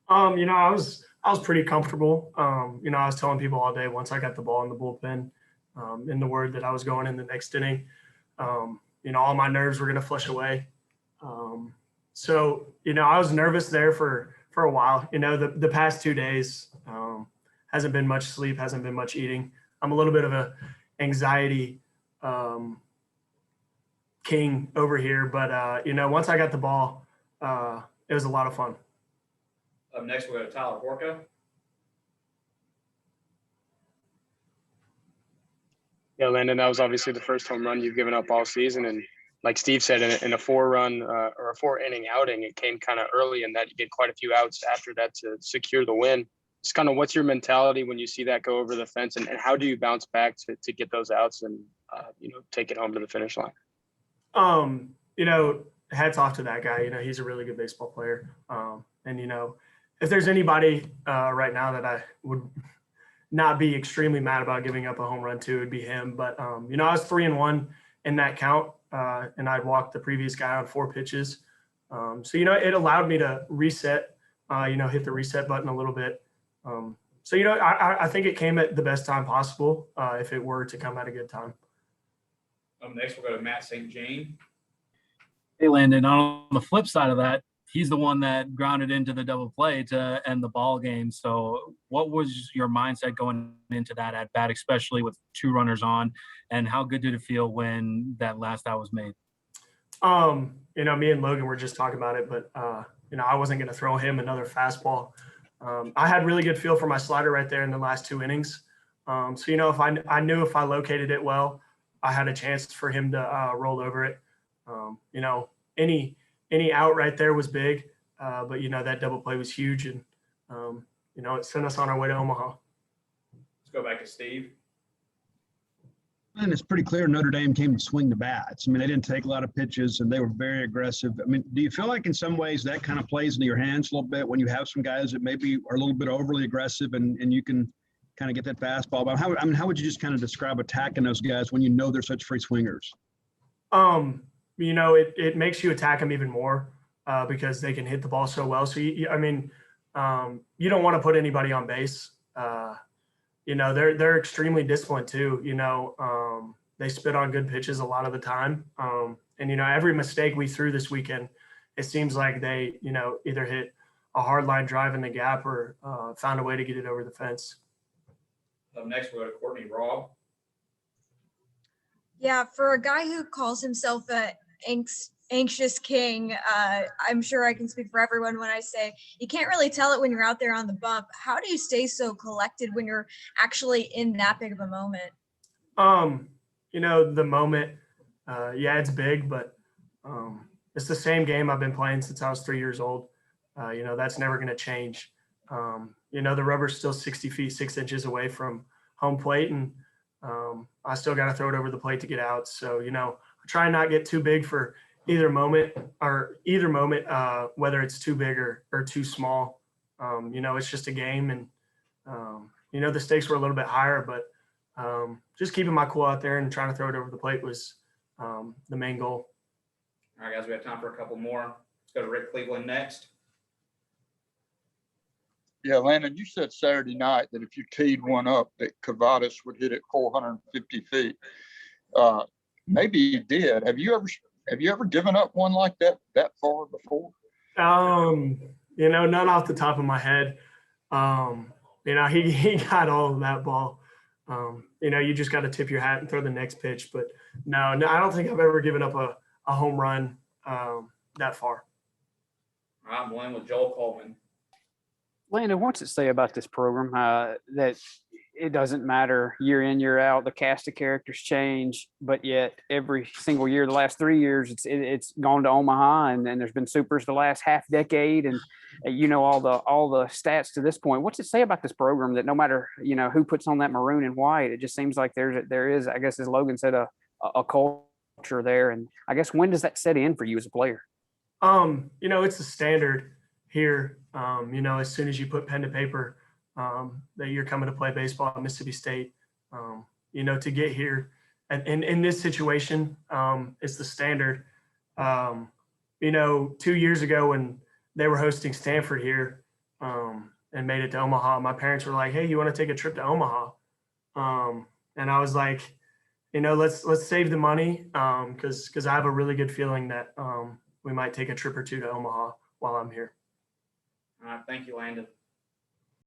I was pretty comfortable. I was telling people all day once I got the ball in the bullpen, in the word that I was going in the next inning. All my nerves were going to flush away. Um, I was nervous there for a while. The past 2 days hasn't been much sleep, hasn't been much eating. I'm a little bit of a anxiety um, king over here, but once I got the ball, it was a lot of fun. Up next, we'll go to Tyler Horka. Yeah, Landon, that was obviously the first home run you've given up all season. And like Steve said, in a 4-run or a 4-inning outing, it came kind of early in that you get quite a few outs after that to secure the win. Just kind of what's your mentality when you see that go over the fence, and how do you bounce back to get those outs and, take it home to the finish line? Hats off to that guy. He's a really good baseball player. If there's anybody right now that I would not be extremely mad about giving up a home run to, it'd be him. But, I was 3-1 in that count, and I'd walked the previous guy on 4 pitches. It allowed me to reset, hit the reset button a little bit. I think it came at the best time possible if it were to come at a good time. Next, we'll go to Matt St. Jean. Hey, Landon, on the flip side of that, he's the one that grounded into the double play to end the ball game. So what was your mindset going into that at bat, especially with 2 runners on, and how good did it feel when that last out was made? Me and Logan were just talking about it, but, I wasn't going to throw him another fastball. I had really good feel for my slider right there in the last 2 innings. If I knew if I located it well, I had a chance for him to roll over it. Any out right there was big, but that double play was huge, and it sent us on our way to Omaha. Let's go back to Steve. And it's pretty clear Notre Dame came to swing the bats. I mean, they didn't take a lot of pitches, and they were very aggressive. I mean, do you feel like in some ways that kind of plays into your hands a little bit when you have some guys that maybe are a little bit overly aggressive and you can kind of get that fastball? But how would you just kind of describe attacking those guys when they're such free swingers? It makes you attack them even more because they can hit the ball so well. So, you don't want to put anybody on base. They're extremely disciplined too. They spit on good pitches a lot of the time. Every mistake we threw this weekend, it seems like they, either hit a hard line drive in the gap or found a way to get it over the fence. Up next, we'll go to Courtney Robb. Yeah, for a guy who calls himself a anxious king, I'm sure I can speak for everyone when I say you can't really tell it when you're out there on the bump. How do you stay so collected when you're actually in that big of a moment? The moment, it's big, but it's the same game I've been playing since I was 3 years old. That's never going to change. The rubber's still 60 feet, 6 inches away from home plate, and I still got to throw it over the plate to get out. So, I try not get too big for either moment, whether it's too big or too small. It's just a game, and, the stakes were a little bit higher, but just keeping my cool out there and trying to throw it over the plate was the main goal. All right, guys, we have time for a couple more. Let's go to Rick Cleveland next. Yeah, Landon, you said Saturday night that if you teed one up, that Cavadas would hit it 450 feet. Maybe you did. Have you ever given up one like that far before? None off the top of my head. He got all of that ball. You just got to tip your hat and throw the next pitch. But no, I don't think I've ever given up a home run that far. All right, I'm going with Joel Coleman. Landon, what's it say about this program that it doesn't matter year in, year out, the cast of characters change, but yet every single year, the last 3 years, it's gone to Omaha, and there's been supers the last half decade, and all the stats to this point. What's it say about this program that no matter who puts on that maroon and white, it just seems like there is, I guess, as Logan said, a culture there, and I guess when does that set in for you as a player? It's a standard here. As soon as you put pen to paper, that you're coming to play baseball at Mississippi State, to get here and in this situation, it's the standard. 2 years ago when they were hosting Stanford here, and made it to Omaha. My parents were like, "Hey, you want to take a trip to Omaha?" And I was like, let's save the money because I have a really good feeling that we might take a trip or two to Omaha while I'm here. All right, thank you, Landon.